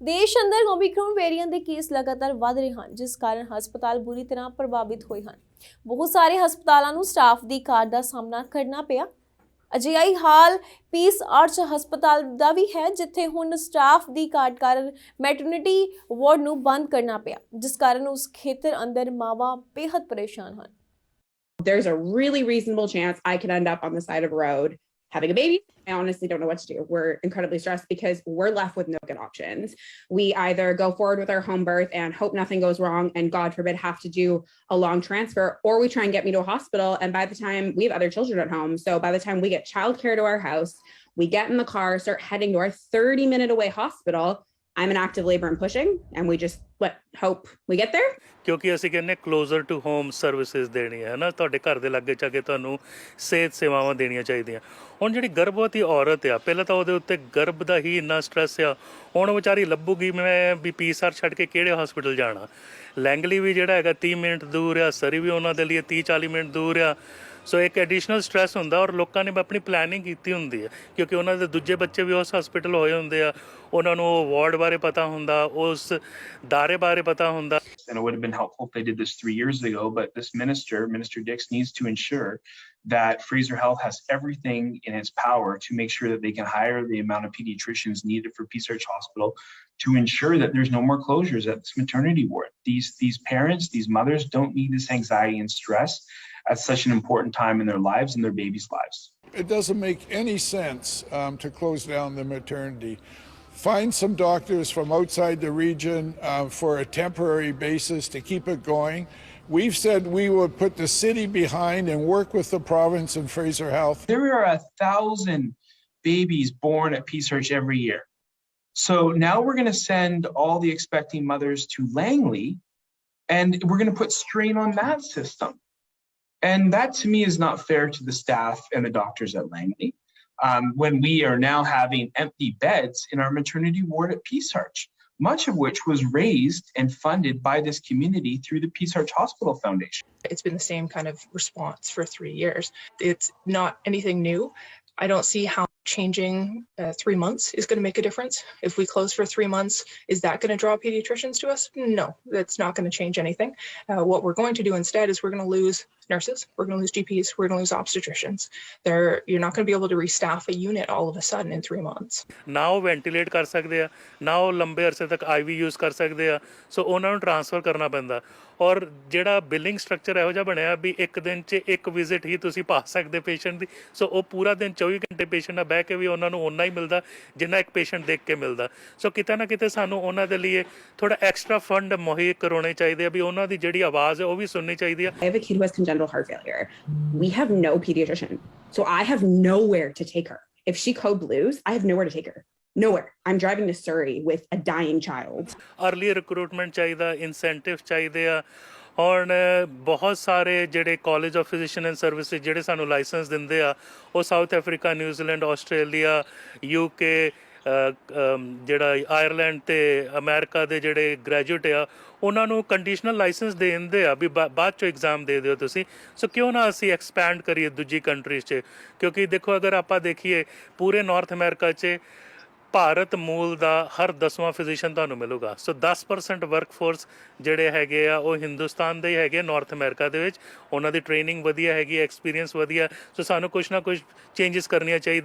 ਦੇਸ਼ ਅੰਦਰ Omicron variant ਦੇ ਕੇਸ ਲਗਾਤਾਰ ਵਧ ਰਹੇ ਹਨ, ਜਿਸ ਕਾਰਨ ਹਸਪਤਾਲ ਬੁਰੀ ਤਰ੍ਹਾਂ ਪ੍ਰਭਾਵਿਤ ਹੋਏ ਹਨ। ਬਹੁਤ ਸਾਰੇ ਹਸਪਤਾਲਾਂ ਨੂੰ ਸਟਾਫ ਦੀ ਘਾਟ ਦਾ ਸਾਹਮਣਾ ਕਰਨਾ ਪਿਆ। ਅਜਿਹਾ ਹੀ ਹਾਲ ਪੀਸ ਆਰਚ ਹਸਪਤਾਲ ਦਾ ਵੀ ਹੈ, ਜਿੱਥੇ ਹੁਣ ਸਟਾਫ ਦੀ ਘਾਟ ਕਾਰਨ ਮੈਟਰਨਿਟੀ ਵਾਰਡ ਨੂੰ ਬੰਦ ਕਰਨਾ ਪਿਆ, ਜਿਸ ਕਾਰਨ ਉਸ ਖੇਤਰ ਅੰਦਰ ਮਾਵਾਂ ਬੇहद ਪਰੇਸ਼ਾਨ ਹਨ। There's a really reasonable chance I could end up on the side of a road having a baby. I honestly don't know what to do. We're incredibly stressed because we're left with no good options. We either go forward with our home birth and hope nothing goes wrong and God forbid have to do a long transfer, or we try and get me to a hospital, and by the time we have other children at home, so by the time we get childcare to our house, we get in the car, start heading to our 30-minute away hospital, I'm in active labor and pushing, and we just hope we get there. ਕਿਉਂਕਿ ਅਸੀਂ ਕਹਿੰਦੇ closure to home services ਦੇਣੀ ਹੈ ਨਾ, ਤੁਹਾਡੇ ਘਰ ਦੇ ਲਾਗੇ ਜਾ ਕੇ ਤੁਹਾਨੂੰ ਸਿਹਤ ਸੇਵਾਵਾਂ ਦੇਣੀਆਂ ਚਾਹੀਦੀਆਂ। ਹੁਣ ਜਿਹੜੀ ਗਰਭਵਤੀ ਔਰਤ ਆ, ਪਹਿਲਾਂ ਤਾਂ ਉਹਦੇ ਉੱਤੇ ਗਰਭ ਦਾ ਹੀ ਇੰਨਾ ਸਟ੍ਰੈਸ ਆ, ਹੁਣ ਵਿਚਾਰੀ ਲੱਭੂਗੀ ਮੈਂ ਵੀ ਪੀਐਸਆਰ ਛੱਡ ਕੇ ਕਿਹੜੇ ਹਸਪੀਟਲ ਜਾਣਾ। ਲੈਂਗਲੀ ਵੀ ਜਿਹੜਾ ਹੈਗਾ 30 ਮਿੰਟ ਦੂਰ ਆ, ਸਰੀ ਵੀ ਉਹਨਾਂ ਦੇ ਲਈ 30-40 ਮਿੰਟ ਦੂਰ ਆ। ਸੋ ਇੱਕ ਐਡੀਸ਼ਨਲ ਸਟ੍ਰੈਸ ਹੁੰਦਾ, ਔਰ ਲੋਕਾਂ ਨੇ ਆਪਣੀ ਪਲੈਨਿੰਗ ਕੀਤੀ ਹੁੰਦੀ ਹੈ, ਕਿਉਂਕਿ ਉਹਨਾਂ ਦੇ ਦੂਜੇ ਬੱਚੇ ਵੀ ਉਸ ਹਸਪੀਟਲ ਹੋਏ ਹੁੰਦੇ ਆ, ਉਹਨਾਂ ਨੂੰ ਉਹ ਵਾਰਡ ਬਾਰੇ ਪਤਾ ਹੁੰਦਾ, ਉਸ ਦਾਰੇ ਬਾਰੇ ਪਤਾ ਹੁੰਦਾ। And it would have been helpful if they did this 3 years ago, but this Minister Dix, needs to ensure that Fraser Health has everything in its power to make sure that they can hire the amount of pediatricians needed for Peace Arch Hospital to ensure that there's no more closures at this maternity ward. These parents, these mothers don't need this anxiety and stress at such an important time in their lives and their babies' lives. It doesn't make any sense to close down the maternity. Find some doctors from outside the region for a temporary basis to keep it going. We've said we would put the city behind and work with the province and Fraser Health. There are 1,000 babies born at Peace Arch every year. So now we're going to send all the expecting mothers to Langley, and we're going to put strain on that system. And that to me is not fair to the staff and the doctors at Langley, when we are now having empty beds in our maternity ward at Peace Arch, much of which was raised and funded by this community through the Peace Arch Hospital Foundation. It's been the same kind of response for 3 years. It's not anything new. I don't see how changing 3 months is going to make a difference. If we close for 3 months, is that going to draw pediatricians to us? No, that's not going to change anything. What we're going to do instead is we're going to lose nurses, we're going to lose GPs, we're going to lose obstetricians. You're not going to be able to restaff a unit all of a sudden in 3 months. ਨਾ ਉਹ ਵੈਂਟੀਲੇਟ ਕਰ ਸਕਦੇ ਆ, ਨਾ ਉਹ ਲੰਬੇ ਅਰਸੇ ਤੱਕ ਆਈਵੀ ਯੂਜ਼ ਕਰ ਸਕਦੇ ਆ, ਸੋ ਉਹਨਾਂ ਨੂੰ ਟ੍ਰਾਂਸਫਰ ਕਰਨਾ ਪੈਂਦਾ। ਔਰ ਜਿਹੜਾ ਬਿਲਿੰਗ ਸਟਰਕਚਰ ਇਹੋ ਜਿਹਾ ਬਣਿਆ ਵੀ ਇੱਕ ਦਿਨ 'ਚ ਇੱਕ ਵਿਜ਼ਿਟ ਹੀ ਤੁਸੀਂ ਪਾ ਸਕਦੇ ਪੇਸ਼ੈਂਟ ਦੀ, ਸੋ ਉਹ ਪੂਰਾ ਦਿਨ 24 ਘੰਟੇ ਪੇਸ਼ੈਂਟ ਨਾਲ ਬਹਿ ਕੇ ਵੀ ਉਹਨਾਂ ਨੂੰ ਓਨਾ ਹੀ ਮਿਲਦਾ ਜਿੰਨਾ ਇੱਕ ਪੇਸ਼ੈਂਟ ਦੇਖ ਕੇ ਮਿਲਦਾ। ਸੋ ਕਿਤੇ ਨਾ ਕਿਤੇ ਸਾਨੂੰ ਉਹਨਾਂ ਦੇ ਲਈ ਥੋੜਾ ਐਕਸਟਰਾ ਫੰਡ ਮੁਹੱਈਆ ਕਰਾਉਣੇ ਚਾਹੀਦੇ ਆ, ਵੀ ਉਹਨਾਂ ਦੀ ਜਿਹੜੀ ਆਵਾਜ਼ ਹੈ ਉਹ ਵੀ ਸੁਣਨੀ ਚਾਹੀਦੀ ਆ। I have a kid who has congenital heart failure. We have no pediatrician, so I have nowhere to take her. If she code blues, I have nowhere to take her. Nowhere. I'm driving to Surrey with a dying child. Early recruitment चाहिए, incentive चाहिए। ਹੁਣ ਬਹੁਤ ਸਾਰੇ ਜਿਹੜੇ college of physician and services ਜਿਹੜੇ ਸਾਨੂੰ licence ਦਿੰਦੇ ਆ, ਉਹ south Africa, New Zealand, Australia, UK, ਜਿਹੜਾ ਆਇਰਲੈਂਡ ਤੇ ਅਮਰੀਕਾ ਦੇ ਜਿਹੜੇ ਗ੍ਰੈਜੂਏਟ ਆ, ਉਹਨਾਂ ਨੂੰ ਕੰਡੀਸ਼ਨਲ ਲਾਇਸੈਂਸ ਦੇ ਦਿੰਦੇ ਆ ਵੀ ਬਾਅਦ 'ਚੋਂ ਐਗਜ਼ਾਮ ਦੇ ਦਿਓ ਤੁਸੀਂ। ਸੋ ਕਿਉਂ ਨਾ ਅਸੀਂ ਐਕਸਪੈਂਡ ਕਰੀਏ ਦੂਜੀ ਕੰਟਰੀਜ਼ 'ਚ, ਕਿਉਂਕਿ ਦੇਖੋ ਅਗਰ ਆਪਾਂ ਦੇਖੀਏ ਪੂਰੇ ਨਾਰਥ ਅਮਰੀਕਾ 'ਚ ਭਾਰਤ ਮੂਲ ਦਾ ਹਰ 10ਵਾਂ ਫਿਜ਼ੀਸ਼ੀਅਨ ਤੁਹਾਨੂੰ ਮਿਲੂਗਾ। ਸੋ 10% ਵਰਕਫੋਰਸ ਜਿਹੜੇ ਹੈਗੇ ਆ ਉਹ ਹਿੰਦੁਸਤਾਨ ਦੇ ਹੀ ਹੈਗੇ, ਨਾਰਥ ਅਮਰੀਕਾ ਦੇ ਵਿੱਚ। ਉਹਨਾਂ ਦੀ ਟ੍ਰੇਨਿੰਗ ਵਧੀਆ ਹੈਗੀ, ਐਕਸਪੀਰੀਅੰਸ ਵਧੀਆ। ਸੋ ਸਾਨੂੰ ਕੁਛ ਨਾ ਕੁਛ ਚੇਂਜਸ ਕਰਨੀਆਂ ਚਾਹੀਦੀਆਂ।